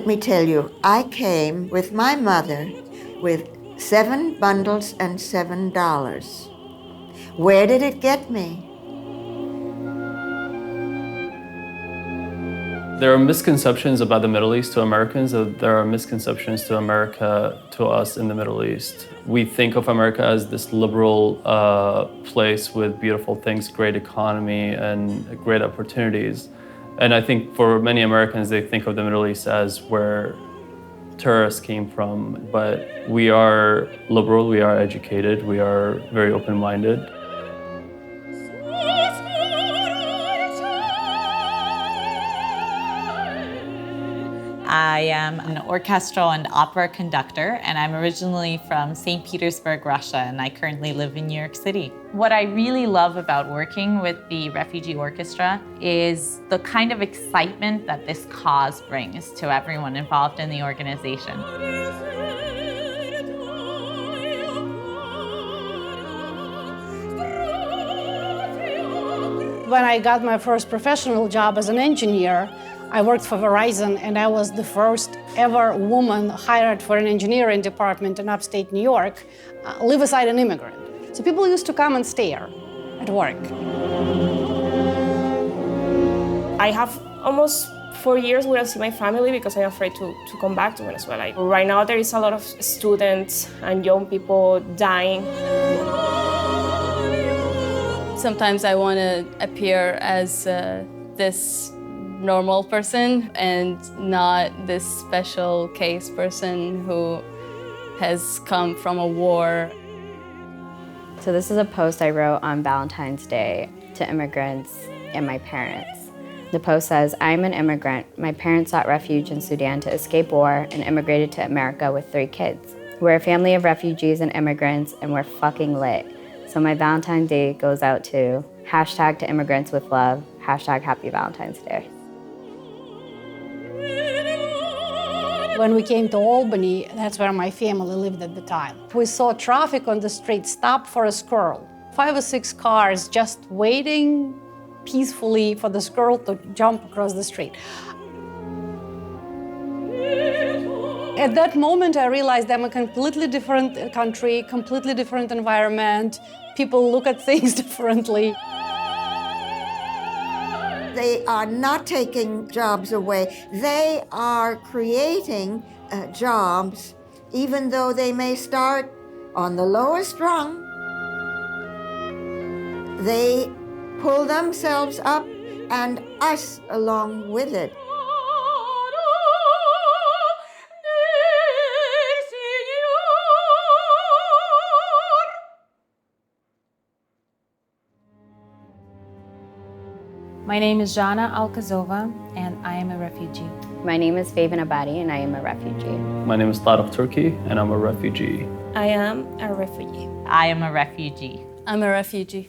Let me tell you, I came with my mother with 7 bundles and $7. Where did it get me? There are misconceptions about the Middle East to Americans. There are misconceptions to America to us in the Middle East. We think of America as this liberal place with beautiful things, great economy, and great opportunities. And I think for many Americans, they think of the Middle East as where tourists came from. But we are liberal, we are educated, we are very open-minded. I am an orchestral and opera conductor, and I'm originally from St. Petersburg, Russia, and I currently live in New York City. What I really love about working with the Refugee Orchestra is the kind of excitement that this cause brings to everyone involved in the organization. When I got my first professional job as an engineer, I worked for Verizon, and I was the first ever woman hired for an engineering department in upstate New York, live aside an immigrant. So people used to come and stare at work. I have almost 4 years without seeing my family because I'm afraid to come back to Venezuela. Right now there is a lot of students and young people dying. Sometimes I want to appear as this normal person and not this special case person who has come from a war. So this is a post I wrote on Valentine's Day to immigrants and my parents. The post says, "I'm an immigrant. My parents sought refuge in Sudan to escape war and immigrated to America with 3 kids. We're a family of refugees and immigrants, and we're fucking lit. So my Valentine's Day goes out to #ToImmigrants-with-Love, #Happy Valentine's Day." When we came to Albany, that's where my family lived at the time. We saw traffic on the street stop for a squirrel. 5 or 6 cars just waiting peacefully for the squirrel to jump across the street. At that moment, I realized I'm a completely different country, completely different environment. People look at things differently. They are not taking jobs away. They are creating jobs, even though they may start on the lowest rung. They pull themselves up and us along with it. My name is Jana Alkazova, and I am a refugee. My name is Faven Abadi, and I am a refugee. My name is Tarek Turki, and I'm a refugee. I am a refugee. I am a refugee. I'm a refugee.